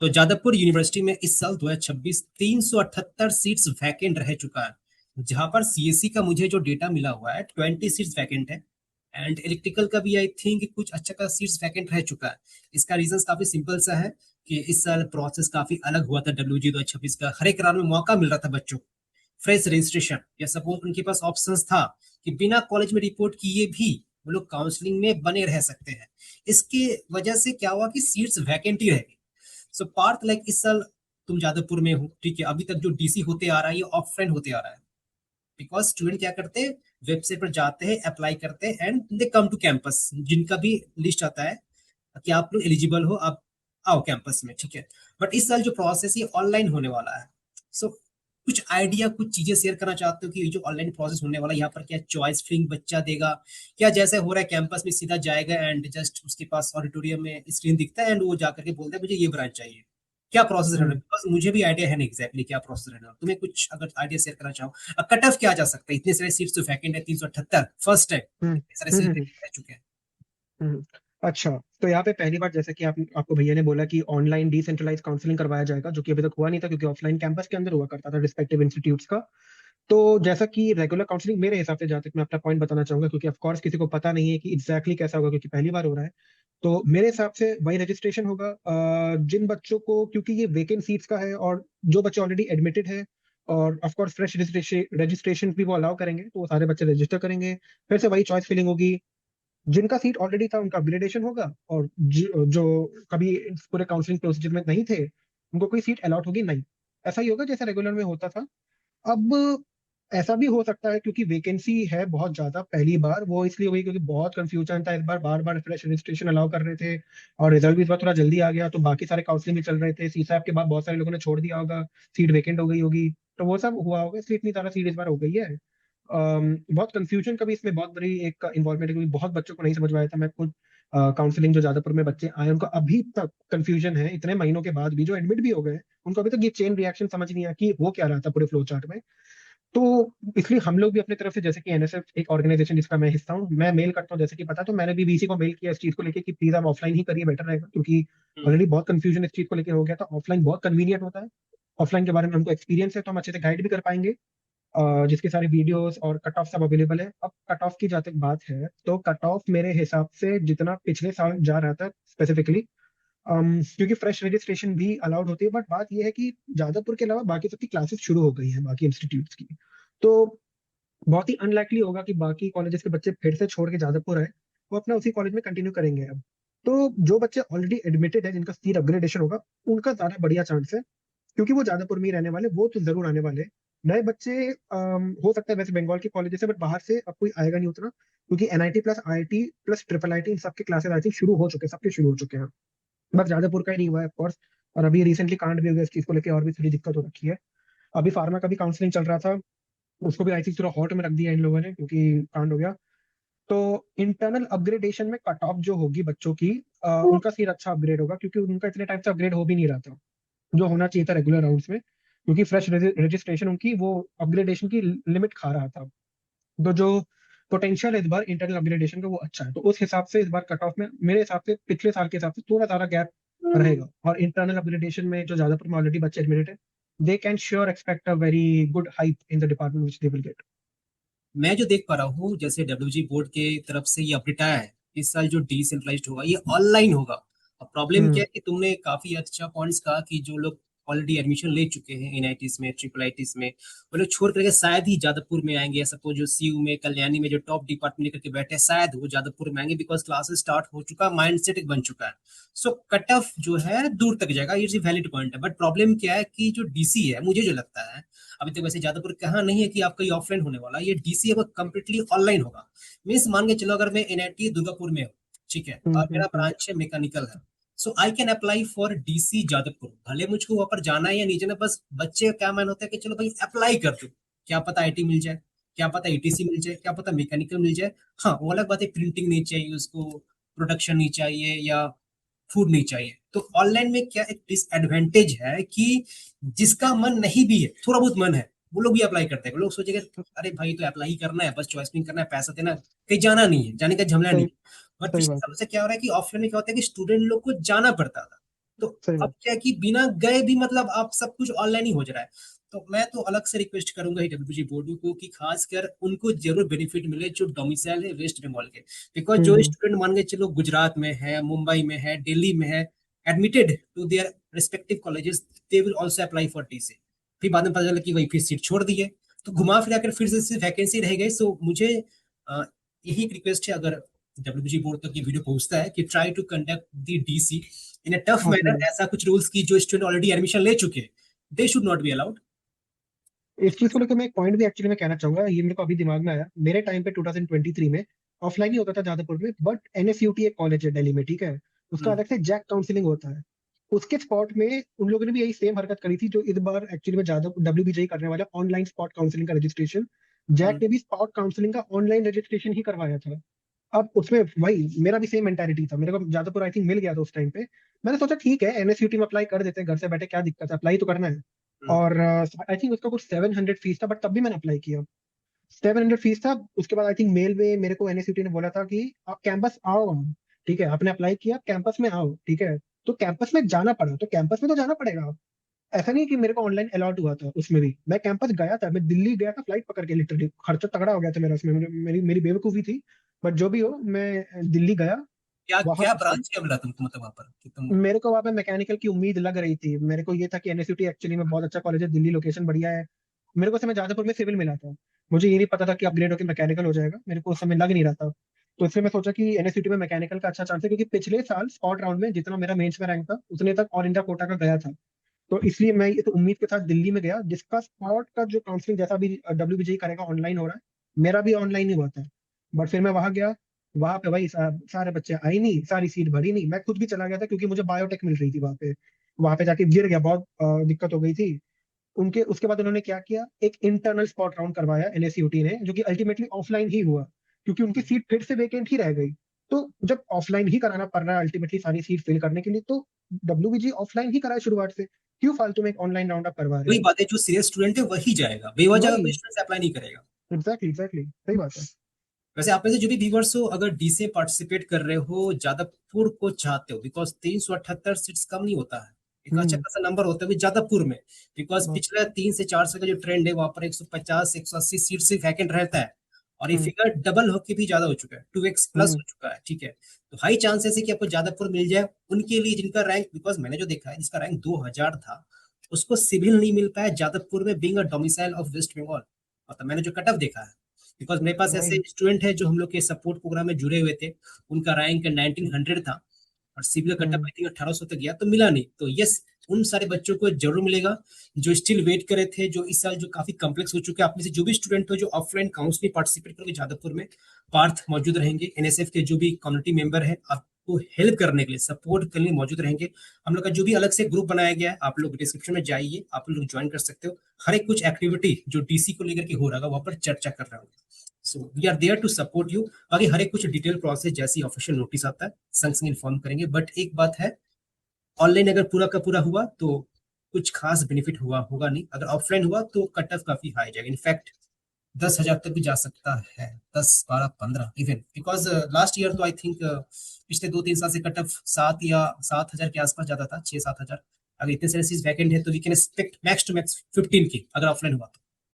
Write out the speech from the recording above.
तो जादवपुर यूनिवर्सिटी में इस साल 2026 378 सीट्स वैकेंट रह चुका है, जहां पर सीएससी का मुझे जो डेटा मिला हुआ है 20 सीट्स वैकेंट है। एंड इलेक्ट्रिकल का भी आई थिंक कुछ अच्छा का सीट्स वैकेंट रह चुका है। इसका रीजन काफी सिंपल सा है कि इस साल प्रोसेस काफी अलग हुआ था डब्ल्यूजी 2026 का। हर एक राउंड में मौका मिल रहा था बच्चों को फ्रेश रजिस्ट्रेशन, या सपोज उनके पास ऑप्शंस था कि बिना कॉलेज में रिपोर्ट किए भी वो लोग काउंसलिंग में बने रह सकते हैं। इसके वजह से क्या हुआ कि सीट्स वैकेंट ही रह गई। सो पार्थ लाइक इस साल तुम जादवपुर में हो, ठीक है, अभी तक जो डीसी होते आ रहा है ये ऑफलाइन होते आ रहा है। बिकॉज स्टूडेंट क्या करते हैं, वेबसाइट पर जाते हैं, अप्लाई करते हैं and they come to campus. जिनका भी लिस्ट आता है कि आप लोग एलिजिबल हो, आप आओ कैंपस में, ठीक है। बट इस साल जो प्रोसेस ये ऑनलाइन होने वाला है। सो कुछ आइडिया, कुछ चीजें शेयर करना चाहते हो कि ये जो ऑनलाइन प्रोसेस होने वाला है यहाँ पर क्या चॉइस फिलिंग बच्चा देगा, क्या जैसे हो रहा है कैंपस में सीधा जाएगा एंड जस्ट उसके पास ऑडिटोरियम में स्क्रीन दिखता है एंड वो जाकर के बोलता है मुझे ये ब्रांच चाहिए। क्या प्रोसेस रहना है? हम्म। बिकॉज मुझे भी आइडिया है नहीं एग्जैक्टली क्या प्रोसेस रहना है। तुम्हें कुछ अगर आइडिया शेयर करना चाहो, कट ऑफ क्या जा सकता है? इतने सारे सीट्स तो वैकेंट है, 378 फर्स्ट है, हम्म। इतने सारे हम्म। सीट हम्म। रह चुके हैं। हम्म। अच्छा, तो यहाँ पे पहली बार जैसे कि आपको भैया ने बोला कि ऑनलाइन डिसेंट्रलाइज काउंसलिंग करवाया जाएगा, जो कि अभी तक हुआ नहीं था क्योंकि ऑफलाइन कैंपस के अंदर हुआ करता था रिस्पेक्टिव इंस्टीट्यूट्स का। तो जैसा कि रेगुलर काउंसलिंग मेरे हिसाब से, जहाँ तक मैं अपना पॉइंट बताना चाहूंगा, क्योंकि ऑफ कोर्स किसी को पता नहीं है कि एग्जैक्टली कैसा होगा क्योंकि पहली बार हो रहा है। तो मेरे हिसाब से वही रजिस्ट्रेशन होगा। जिन बच्चों को, क्योंकि ये वेकेंट सीट्स का है और जो बच्चे ऑलरेडी एडमिटेड है, और ऑफ कोर्स फ्रेश रजिस्ट्रेशन भी वो अलाउ करेंगे, तो वो सारे बच्चे रजिस्टर करेंगे। फिर से वही चॉइस फिलिंग होगी। जिनका सीट ऑलरेडी था उनका अपग्रेडेशन होगा, और जो कभी इस पूरे काउंसलिंग प्रोसीजर में नहीं थे उनको कोई सीट अलॉट होगी नहीं। ऐसा ही होगा जैसे रेगुलर में होता था। अब ऐसा भी हो सकता है क्योंकि वैकेंसी है बहुत ज्यादा, पहली बार वो इसलिए हुई क्योंकि बहुत कंफ्यूजन था इस बार, बार बार फ्रेश रजिस्ट्रेशन अलाउ कर रहे थे, और रिजल्ट भी इस बार थोड़ा जल्दी आ गया, तो बाकी सारे काउंसलिंग भी चल रहे थे, सीसैप के बाद बहुत सारे लोगों ने छोड़ दिया होगा, सीट वेकेंट हो गई होगी। तो वो सब हुआ होगा इसलिए इतनी सारा सीट इस बार हो गई है। बहुत कंफ्यूजन का भी इसमें बहुत बड़ी एक इन्वॉल्वमेंट है क्योंकि बहुत बच्चों को नहीं समझ में आया था। मैं खुद काउंसलिंग जो जादवपुर में बच्चे आए उनको अभी तक कंफ्यूजन है, इतने महीनों के बाद भी जो एडमिट भी हो गए उनको अभी तक ये चेन रिएक्शन समझ नहीं आया कि वो क्या रहा था पूरे फ्लो चार्ट में। तो इसलिए हम लोग भी अपनी तरफ से, जैसे कि एनएसएफ एक ऑर्गेनाइजेशन जिसका मैं हिस्सा हूँ, मैं मेल करता हूँ जैसे कि पता, तो मैंने भी वीसी को मेल किया इस चीज को लेके कि प्लीज आप ऑफलाइन ही करिए, बेटर रहेगा, क्योंकि हम्म। ऑलरेडी बहुत कंफ्यूजन इस चीज को लेकर हो गया था। ऑफलाइन बहुत कन्वीनियंट होता है, ऑफलाइन के बारे में हमको एक्सपीरियंस है, तो हम अच्छे से गाइड भी कर पाएंगे। जिसके सारे वीडियोस और कट ऑफ सब अवेलेबल है। अब कट ऑफ की जहाँ तक बात है, तो कट ऑफ मेरे हिसाब से जितना पिछले साल जा रहा था स्पेसिफिकली, क्योंकि फ्रेश रजिस्ट्रेशन भी अलाउड होती है, बट बात यह है कि जादवपुर के अलावा बाकी सबकी क्लासेस शुरू हो गई हैं बाकी इंस्टीट्यूट्स की। तो बहुत ही अनलाइकली होगा कि बाकी कॉलेजेस के बच्चे फिर से छोड़ के जादवपुर आए, वो अपना उसी कॉलेज में कंटिन्यू करेंगे अब। तो जो बच्चे ऑलरेडी एडमिटेड है जिनका सीट अपग्रेडेशन होगा, उनका ज्यादा बढ़िया चांस है, क्योंकि वो जादवपुर में ही रहने वाले, वो तो जरूर आने वाले हैं। नए बच्चे हो सकता है वैसे बंगाल के कॉलेज से, बट बाहर से अब कोई आएगा नहीं उतना, क्योंकि NIT plus IIT plus triple IT इन सबके क्लासेस आई थिंक शुरू हो चुके हैं, सबके शुरू हो चुके हैं। बस जादवपुर का ही नहीं हुआ है ऑफकोर्स। और अभी रिसेंटली कांड भी हो गया इस चीज को लेकर, और भी थोड़ी दिक्कत हो रखी है। अभी फार्मा का भी काउंसलिंग चल रहा था, उसको भी आई थिंक थोड़ा हॉट में रख दिया इन लोगों ने क्योंकि कांड हो गया। तो इंटरनल अपग्रेडेशन में कट ऑफ जो होगी बच्चों की, उनका सीट अच्छा अपग्रेड होगा, क्योंकि उनका इतने टाइम से अपग्रेड हो भी नहीं रहा था जो होना चाहिए था रेगुलर राउंड्स में, क्योंकि फ्रेश रजिस्ट्रेशन उनकी वो अपग्रेडेशन की लिमिट खा रहा था। तो जो पोटेंशियल है इस बार इंटरनल अपग्रेडेशन का वो अच्छा है, तो उस हिसाब से इस बार कट ऑफ में मेरे हिसाब से पिछले साल के हिसाब से थोड़ा सारा गैप रहेगा। और इंटरनल अपग्रेडेशन में जो ज्यादातर में ऑलरेडी बच्चे एडमिटेड है, they can sure expect a very good hype in the department which they will get. मैं जो देख पा रहा हूँ जैसे डब्ल्यूजी बोर्ड के तरफ से ये अपडेट आया है, इस साल जो डिसेंट्रलाइज्ड होगा ये ऑनलाइन होगा। अब प्रॉब्लम क्या हम्म। है कि तुमने काफी अच्छा पॉइंट्स कहा कि जो लोग ऑलरेडी एडमिशन ले चुके हैं एनआईटीज में, ट्रिपल आईटीज में, वो लोग छोड़ करके शायद ही जादवपुर में आएंगे। सपोज जो सीयू में, कल्याणी में जो टॉप डिपार्टमेंट लेकर के बैठे हैं, शायद वो जादवपुर में आएंगे बिकॉज क्लासेस स्टार्ट हो चुका, माइंड सेट बन चुका है। सो कट ऑफ जो है दूर तक जाएगा, ये वैलिड पॉइंट है। बट प्रॉब्लम क्या है कि जो डीसी है, मुझे जो लगता है अभी तक वैसे ज्यादातर कहा नहीं है कि आपका ये ऑफलाइन होने वाला है, ये डीसी अब कम्प्लीटली ऑनलाइन होगा। मीन्स मान के चलो अगर मैं एनआईटी दुर्गापुर में हूँ, ठीक है, और मेरा ब्रांच है मैकेनिकल है, so I can apply for DC Jadavpur. भले मुझको वहां पर जाना है या नहीं जाना, बस बच्चे का क्या मन होता है कि चलो भाई अप्लाई कर दो, क्या पता आईटी मिल जाए, क्या पता ईटीसी मिल जाए, क्या पता मैकेनिकल मिल जाए। हाँ वो अलग बात है, प्रिंटिंग नहीं चाहिए उसको, प्रोडक्शन नहीं चाहिए, या फूड नहीं चाहिए। तो ऑनलाइन में क्या एक डिसएडवांटेज है कि जिसका मन नहीं भी है, थोड़ा बहुत मन है, वो लोग भी अप्लाई करते हैं। लोग सोचेंगे अरे भाई तो अप्लाई ही करना है, बस चॉइस नहीं करना है, पैसा देना, कहीं जाना नहीं है, जाने का झमेला नहीं सही। है। बट सही पिछले बात सालों है। से क्या हो रहा है कि ऑफलाइन में क्या होता है कि स्टूडेंट लोग को जाना पड़ता था। तो सही अब बात। क्या है कि बिना गए भी मतलब आप सब कुछ ऑनलाइन ही हो जा रहा है। तो मैं तो अलग से रिक्वेस्ट करूंगा डब्ल्यूबीजी बोर्ड को कि खासकर उनको जरूर बेनिफिट मिले जो डोमिसाइल है वेस्ट बंगाल के। बिकॉज जो हम्म। स्टूडेंट मान के चलो गुजरात में है, मुंबई में है, दिल्ली में है, admitted to their respective colleges, they will also apply for TC. फिर बाद में पता चला कि वही फिर सीट छोड़ दी है, तो घुमा फिरा कर फिर से वैकेंसी रह गई। सो मुझे अ, यही रिक्वेस्ट है, अगर डब्ल्यूबीजी बोर्ड तक ये वीडियो पहुंचता है, कि try to conduct the DC in a tough manner. Offline. ऐसा कुछ रूल्स की जो स्टूडेंट ऑलरेडी एडमिशन ले चुके हैं, they should not be allowed. इस चीज को लेकर मैं एक पॉइंट भी एक्चुअली मैं कहना चाहूंगा, ये मेरे को अभी दिमाग में आया। मेरे टाइम पे 2023 में ऑफलाइन ही होता था जादवपुर में, बट एनएसयूटी एक कॉलेज है दिल्ली में, ठीक है, उसका अलग से जैक काउंसलिंग होता है। उसके स्पॉट में उन लोगों ने भी यही सेम हरकत करी थी जो इस बार एक्चुअली में ज्यादा डब्ल्यूबीजेई करने वाला, ऑनलाइन स्पॉट काउंसलिंग का रजिस्ट्रेशन। जैक ने भी स्पॉट काउंसलिंग का ऑनलाइन रजिस्ट्रेशन ही करवाया था। अब उसमें वही मेरा भी सेम मेंटालिटी था, मेरे को जादवपुर आई थिंक मिल गया था उस टाइम पे। मैंने सोचा ठीक है एनएसयूटी में अप्लाई कर देते हैं, घर से बैठे क्या दिक्कत है, अप्लाई तो करना है। और आई थिंक उसका कुछ 700 फीस था, बट तब भी मैंने अप्लाई किया। 700 फीस था। उसके बाद आई थिंक मेल में मेरे को एनएसयूटी ने बोला था कि आप कैंपस आओ वहाँ, ठीक है, आपने अप्लाई किया, कैंपस में आओ, ठीक है। तो कैंपस में जाना पड़ा, तो कैंपस में तो जाना पड़ेगा। ऐसा नहीं कि मेरे को ऑनलाइन अलॉट हुआ था, उसमें भी मैं कैंपस गया था, मैं दिल्ली गया था फ्लाइट पकड़ के, लिटरली खर्चा तगड़ा हो गया था मेरा उसमें, मेरी बेवकूफी थी। बट जो भी हो, मैं दिल्ली गया। क्या वहां क्या पे ब्रांच क्या मिला तुमको, मतलब वहां पर कि तुम। मेरे को वहां पे मैकेनिकल की उम्मीद लग रही थी, मेरे को ये था कि एनएसयूटी एक्चुअली में बहुत अच्छा कॉलेज है, दिल्ली लोकेशन बढ़िया है। मेरे को उस समय जादवपुर में सिविल मिला था। मुझे ये नहीं पता था कि अपग्रेड होकर मैकेनिकल हो जाएगा, मेरे को उस समय लग नहीं रहा था। तो इसलिए मैं सोचा कि एनएसयूटी में मैकेनिकल का अच्छा चांस है, क्योंकि पिछले साल स्पॉट राउंड में जितना मेरा मेंस में रैंक था उतने तक ऑल इंडिया कोटा का गया था। तो इसलिए मैं ये तो उम्मीद के साथ दिल्ली में गया, जिसका स्पॉट का जो काउंसलिंग जैसा भी डब्ल्यूबीजेई करेगा ऑनलाइन हो रहा है, मेरा भी ऑनलाइन ही हुआ था। बट फिर मैं वहां गया, वहां पे वही सारे बच्चे आए नहीं, सारी सीट भरी नहीं, मैं खुद भी चला गया था क्योंकि मुझे बायोटेक मिल रही थी वहां पे। वहां पे जाके गिर गया, बहुत दिक्कत हो गई थी। उनके उसके बाद उन्होंने क्या किया, एक इंटरनल स्पॉट राउंड करवाया एनएसयूटी ने, जो कि अल्टीमेटली ऑफलाइन ही हुआ, क्योंकि उनकी सीट फिर से वेकेंट ही रह गई। तो जब ऑफलाइन ही कराना पड़ रहा है अल्टीमेटली सारी सीट फिल करने के लिए, तो डब्ल्यूबीजी ऑफलाइन ही कराए शुरुआत से, क्यों फालतू में एक ऑनलाइन राउंड अप करवा रहे वही हैं। बात है, जो सीरियस स्टूडेंट है वही जाएगा, बेवजह वही। कोई स्टूडेंट अप्लाई नहीं करेगा। एग्जैक्टली एग्जैक्टली, सही बात है। वैसे आप में से जो भी व्यूवर्स हो, अगर डी से पार्टिसिपेट कर रहे हो, जादवपुर को चाहते हो, बिकॉज 378 सीट्स कम नहीं होता है, एक अच्छा हम्म। खासा नंबर होता है जादवपुर में। बिकॉज बहुत। पिछले 3 से 4 साल का जो ट्रेंड है, वहां पर 150 180 सीट से वैकेंट रहता है, और ये हम्म। फिगर डबल होके भी ज्यादा हो चुका है, 2x प्लस हम्म। हो चुका है, ठीक है। तो हाई चांसेस है कि आपको जादवपुर मिल जाए। उनके लिए जिनका रैंक, बिकॉज मैंने जो देखा है जिसका रैंक 2000 था, उसको सिविल नहीं मिल पाया जादवपुर में, being a domicile of West Bengal. मतलब मैंने जो कट ऑफ देखा है, बिकॉज मेरे पास ऐसे वही। स्टूडेंट है जो हम लोग के सपोर्ट प्रोग्राम में जुड़े हुए थे, उनका रैंक 1900 था, और civil cut off hmm. I think 1800 तक गया, तो मिला नहीं। तो यस, उन सारे बच्चों को जरूर मिलेगा जो स्टिल वेट करे थे, जो इस साल जो काफी कम्प्लेक्स हो चुके हैं। आप में से जो भी स्टूडेंट हो जो ऑफलाइन काउंसलिंग पार्टिसिपेट करोगे जादवपुर में, पार्थ मौजूद रहेंगे, एनएसएफ के जो भी कम्युनिटी मेंबर है आपको हेल्प करने के लिए, सपोर्ट करने के लिए मौजूद रहेंगे। हम लोग का जो भी अलग से ग्रुप बनाया गया है, आप लोग डिस्क्रिप्शन में जाइए, आप लोग ज्वाइन कर सकते हो। हर एक कुछ एक्टिविटी जो डीसी को लेकर के हो रहा है वहां पर चर्चा कर रहा हूँ। So we are there to support you. बाकी हर एक कुछ डिटेल प्रोसेस जैसी ऑफिशियल नोटिस आता है संग संग इन्फॉर्म करेंगे। बट एक बात है, ऑनलाइन अगर पूरा का पूरा हुआ तो कुछ खास बेनिफिट हुआ होगा नहीं, अगर ऑफलाइन हुआ तो कट ऑफ काफी हाई जाएगा, इनफैक्ट 10,000 तक भी जा सकता है, 10 12 15 इवन। बिकॉज लास्ट ईयर तो आई थिंक पिछले 2 3 साल से कट ऑफ 7 या 7,000 के आसपास जाता था, 6 7 हजार। अगर इतने सारे सीट वैकेंट है तो we can expect max to max 15 की, अगर ऑफलाइन हुआ तो।